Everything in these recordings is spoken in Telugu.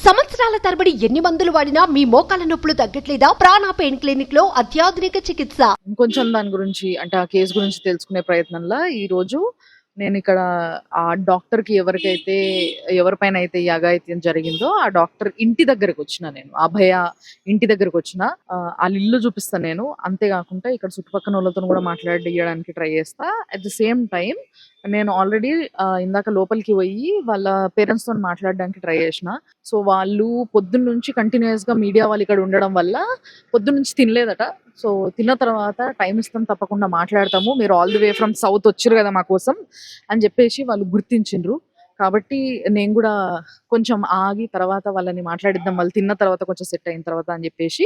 సంవత్సరాల తరబడి ఎన్ని మందులు వాడినా మీ మోకాల నొప్పులు తగ్గట్లేదా? ప్రాణ పెయిన్ క్లినిక్ లో అత్యాధునిక చికిత్స. ఇంకొంచెం దాని గురించి అంటే ఆ కేసు గురించి తెలుసుకునే ప్రయత్నంలో ఈ రోజు నేను ఇక్కడ ఆ డాక్టర్కి ఎవరిపైన అయితే ఈ అఘాయిత్యం జరిగిందో ఆ డాక్టర్ ఇంటి దగ్గరకు వచ్చిన, నేను అభయ ఇంటి దగ్గరకు వచ్చిన. వాళ్ళ ఇల్లు చూపిస్తాను నేను. అంతేకాకుండా ఇక్కడ చుట్టుపక్కల వాళ్ళతో కూడా మాట్లాడియడానికి ట్రై చేస్తా. అట్ ది సేమ్ టైం నేను ఆల్రెడీ ఇందాక లోపలికి పోయి వాళ్ళ పేరెంట్స్ తో మాట్లాడడానికి ట్రై చేసిన. సో వాళ్ళు పొద్దున్న నుంచి కంటిన్యూస్ గా మీడియా వాళ్ళు ఇక్కడ ఉండడం వల్ల పొద్దున్న నుంచి తినలేదట. సో తిన్న తర్వాత టైం ఇస్తాం, తప్పకుండా మాట్లాడతాము, మీరు all the way from south వచ్చారు కదా మా కోసం అని చెప్పేసి వాళ్ళు గుర్తించిండ్రు. కాబట్టి నేను కూడా కొంచెం ఆగి తర్వాత వాళ్ళని మాట్లాడిద్దాం, వాళ్ళు తిన్న తర్వాత కొంచెం సెట్ అయిన తర్వాత అని చెప్పేసి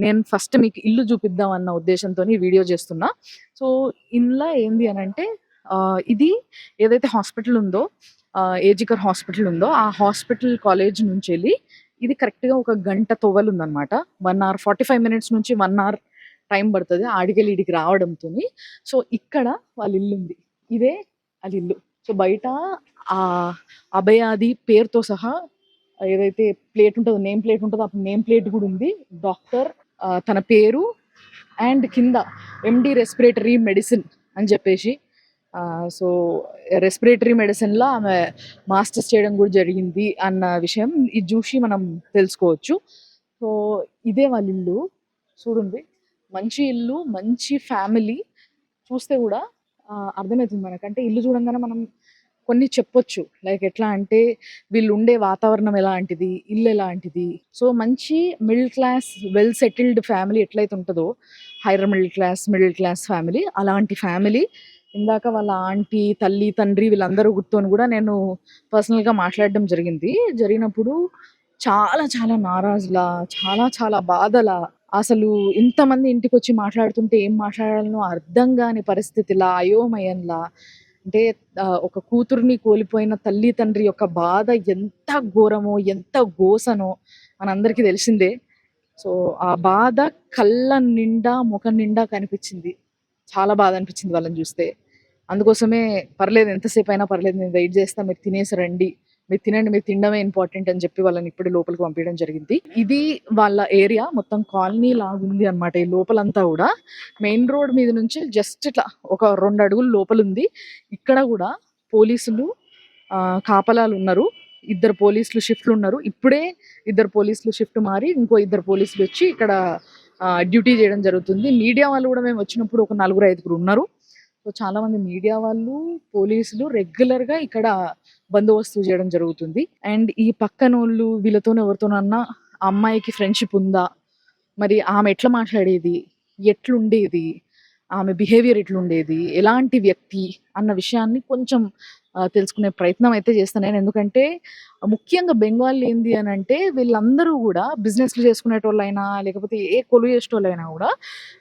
నేను ఫస్ట్ మీకు ఇల్లు చూపిద్దాం అన్న ఉద్దేశంతో వీడియో చేస్తున్నా. సో ఇంట్లో ఏంది అని అంటే ఇది ఏదైతే హాస్పిటల్ ఉందో, ఏజికర్ హాస్పిటల్ ఉందో, ఆ హాస్పిటల్ కాలేజ్ నుంచి వెళ్ళి ఇది కరెక్ట్గా ఒక గంట తొవ్వలు ఉందన్నమాట. 1 hour 45 minutes నుంచి 1 hour టైం పడుతుంది ఆడికెళ్ళి ఇడికి రావడంతో. సో ఇక్కడ వాళ్ళ ఇల్లు ఉంది, ఇదే వాళ్ళ ఇల్లు. సో బయట ఆ అభయాది పేరుతో సహా ఏదైతే ప్లేట్ ఉంటుందో, నేమ్ ప్లేట్ ఉంటుందో, ఆ నేమ్ ప్లేట్ కూడా ఉంది. డాక్టర్ తన పేరు అండ్ కింద ఎండి రెస్పిరేటరీ మెడిసిన్ అని చెప్పేసి. సో రెస్పిరేటరీ మెడిసిన్లో ఆమె మాస్టర్స్ చేయడం కూడా జరిగింది అన్న విషయం ఇది చూసి మనం తెలుసుకోవచ్చు. సో ఇదే వాళ్ళ ఇల్లు. చూడండి, మంచి ఇల్లు, మంచి ఫ్యామిలీ. చూస్తే కూడా అర్థమవుతుంది మనకంటే ఇల్లు చూడంగానే మనం కొన్ని చెప్పొచ్చు. లైక్ ఎట్లా అంటే వీళ్ళు ఉండే వాతావరణం ఎలాంటిది, ఇల్లు ఎలాంటిది. సో మంచి middle class well settled family ఎట్లయితే ఉంటుందో, హైయర్ మిడిల్ క్లాస్ ఫ్యామిలీ, అలాంటి ఫ్యామిలీ. ఇందాక వాళ్ళ ఆంటీ, తల్లి, తండ్రి వీళ్ళందరూ గుర్తుని కూడా నేను పర్సనల్గా మాట్లాడడం జరిగినప్పుడు చాలా చాలా నారాజులా, చాలా చాలా బాధలా, అసలు ఇంతమంది ఇంటికి వచ్చి మాట్లాడుతుంటే ఏం మాట్లాడాలనో అర్థం కాని పరిస్థితిలా, అయోమయంలా. అంటే ఒక కూతుర్ని కోల్పోయిన తల్లి తండ్రి యొక్క బాధ ఎంత ఘోరమో, ఎంత గోసనో మనందరికీ తెలిసిందే. సో ఆ బాధ కళ్ళ నిండా, ముఖం నిండా కనిపించింది. చాలా బాధ అనిపించింది వాళ్ళని చూస్తే. అందుకోసమే పర్లేదు, ఎంతసేపు అయినా పర్లేదు, నేను వెయిట్ చేస్తా, మీరు తినేసి రండి, మీరు తినండి, మీరు తినడమే ఇంపార్టెంట్ అని చెప్పి వాళ్ళని ఇప్పుడు లోపలికి పంపించడం జరిగింది. ఇది వాళ్ళ ఏరియా, మొత్తం కాలనీ లాగుంది అనమాట. ఈ లోపలంతా కూడా మెయిన్ రోడ్ మీద నుంచి జస్ట్ ఇట్లా ఒక 2 అడుగులు లోపల ఉంది. ఇక్కడ కూడా పోలీసులు కాపలాలు ఉన్నారు. 2 పోలీసులు షిఫ్ట్లు ఉన్నారు. ఇప్పుడే 2 పోలీసులు షిఫ్ట్ మారి ఇంకో 2 పోలీసులు వచ్చి ఇక్కడ డ్యూటీ చేయడం జరుగుతుంది. మీడియా వాళ్ళు కూడా మేము వచ్చినప్పుడు ఒక 4-5 ఉన్నారు. సో చాలా మంది మీడియా వాళ్ళు, పోలీసులు రెగ్యులర్గా ఇక్కడ బందోబస్తు చేయడం జరుగుతుంది. అండ్ ఈ పక్కనోళ్ళు వీళ్ళతోనే ఎవరితోనన్నా అమ్మాయికి ఫ్రెండ్షిప్ ఉందా, మరి ఆమె ఎట్లా మాట్లాడేది, ఎట్లుండేది, ఆమె బిహేవియర్ ఎట్లుండేది, ఎలాంటి వ్యక్తి అన్న విషయాన్ని కొంచెం తెలుసుకునే ప్రయత్నం అయితే చేస్తాను నేను. ఎందుకంటే ముఖ్యంగా బెంగాల్ ఏంది అని అంటే వీళ్ళందరూ కూడా బిజినెస్లు చేసుకునేటోళ్ళైనా లేకపోతే ఏ కొలువు చేసేటోళ్ళైనా కూడా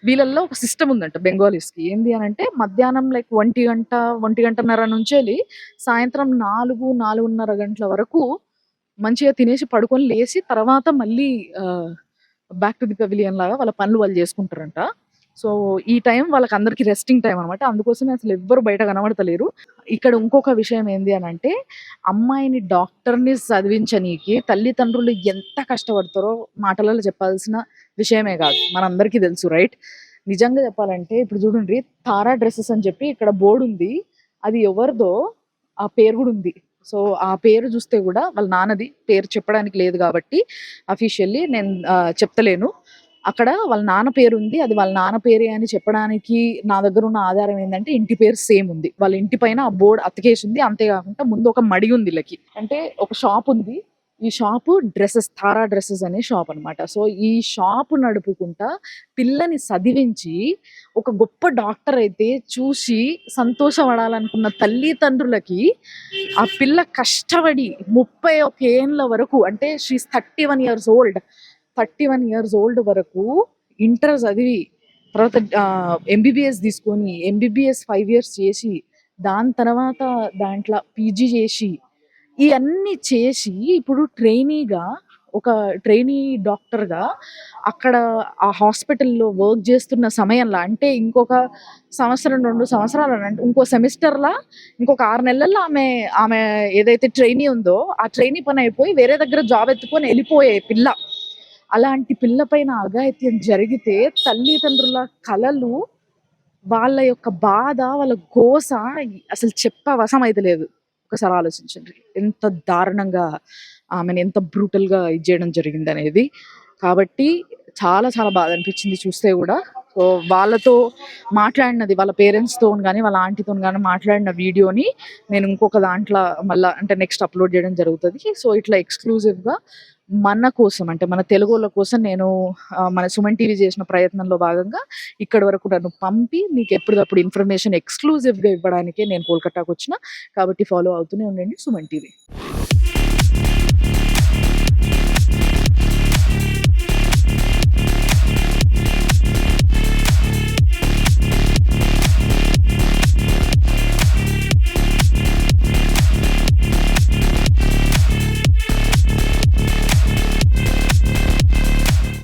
వీళ్ళల్లో ఒక సిస్టమ్ ఉందంట బెంగాలీస్కి. ఏంది అని అంటే మధ్యాహ్నం లైక్ 1 గంటన్నర నుంచి వెళ్ళి సాయంత్రం 4-4:30 గంటల వరకు మంచిగా తినేసి పడుకొని లేచి తర్వాత మళ్ళీ బ్యాక్ టు ది పెవిలియన్ లాగా వాళ్ళ పనులు వాళ్ళు చేసుకుంటారంట. సో ఈ టైం వాళ్ళకి అందరికి రెస్టింగ్ టైం అనమాట. అందుకోసమే అసలు ఎవ్వరు బయట కనబడతలేరు. ఇక్కడ ఇంకొక విషయం ఏంది అని అంటే అమ్మాయిని డాక్టర్ని చదివించనీకి తల్లిదండ్రులు ఎంత కష్టపడతారో మాటలలో చెప్పాల్సిన విషయమే కాదు, మనందరికీ తెలుసు, రైట్? నిజంగా చెప్పాలంటే ఇప్పుడు చూడండి, తారా డ్రెస్సెస్ అని చెప్పి ఇక్కడ బోర్డు ఉంది. అది ఎవరిదో ఆ పేరు కూడా ఉంది. సో ఆ పేరు చూస్తే కూడా వాళ్ళ నాన్నది, పేరు చెప్పడానికి లేదు కాబట్టి అఫీషియల్లీ నేను చెప్తలేను. అక్కడ వాళ్ళ నాన్న పేరు ఉంది, అది వాళ్ళ నాన్న పేరే అని చెప్పడానికి నా దగ్గర ఉన్న ఆధారం ఏంటంటే ఇంటి పేరు సేమ్ ఉంది. వాళ్ళ ఇంటి పైన ఆ బోర్డు అతికేసి ఉంది. అంతేకాకుండా ముందు ఒక మడి ఉంది వీళ్ళకి. అంటే ఒక షాప్ ఉంది. ఈ షాపు డ్రెస్సెస్, తారా డ్రెస్సెస్ అనే షాప్ అనమాట. సో ఈ షాపు నడుపుకుంటా పిల్లని చదివించి ఒక గొప్ప డాక్టర్ అయితే చూసి సంతోషపడాలనుకున్న తల్లిదండ్రులకి ఆ పిల్ల కష్టపడి 31 ఏళ్ళ వరకు, అంటే she is 31 years old, 31 years old వరకు ఇంటర్ చదివి తర్వాత ఎంబీబీఎస్ తీసుకొని ఎంబీబీఎస్ 5 years చేసి దాని తర్వాత దాంట్లో పీజీ చేసి ఇవన్నీ చేసి ఇప్పుడు ట్రైనీగా ఒక ట్రైనీ డాక్టర్‌గా అక్కడ ఆ హాస్పిటల్‌లో వర్క్ చేస్తున్న సమయంలో అంటే ఇంకొక సంవత్సరం, 2 సంవత్సరాలు అంటే ఇంకో సెమిస్టర్‌లా ఇంకొక 6 నెలల్లో ఆమె ఏదైతే ట్రైనీ ఉందో, ఆ ట్రైనీ పని అయిపోయి వేరే దగ్గర జాబ్ ఎత్తుకొని ఎళ్ళిపోయే పిల్ల. అలాంటి పిల్ల పైన అఘాయిత్యం జరిగితే తల్లిదండ్రుల కలలు, వాళ్ళ యొక్క బాధ, వాళ్ళ గోస అసలు చెప్పవసరం అయితే లేదు. ఒకసారి ఆలోచించండి. ఎంత దారుణంగా ఆమెని ఎంత బ్రూటల్‌గా ఇది జేయడం జరిగిందనేది. కాబట్టి చాలా చాలా బాధ అనిపించింది చూస్తే గూడా. సో, వాళ్ళతో మాట్లాడినది వాళ్ళ పేరెంట్స్‌తోని గాని, వాళ్ళ ఆంటీతోని గాని మాట్లాడిన వీడియోని నేను ఇంకొక దాంట్ల మళ్ళా అంటే నెక్స్ట్ అప్‌లోడ్ జేయడం జరుగుతది. సో, ఇట్లా ఎక్స్‌క్లూజివ్‌గా మన కోసం అంటే మన తెలుగోళ్ళ కోసం నేను మన సుమన్ టీవీ చేసిన ప్రయత్నంలో భాగంగా ఇక్కడి వరకు నన్ను పంపి మీకు ఎప్పటికప్పుడు ఇన్ఫర్మేషన్ ఎక్స్‌క్లూజివ్‌గా ఇవ్వడానికే నేను కోల్కతాకొచ్చిన. కాబట్టి ఫాలో అవుతూనే ఉండండి సుమన్ టీవీ.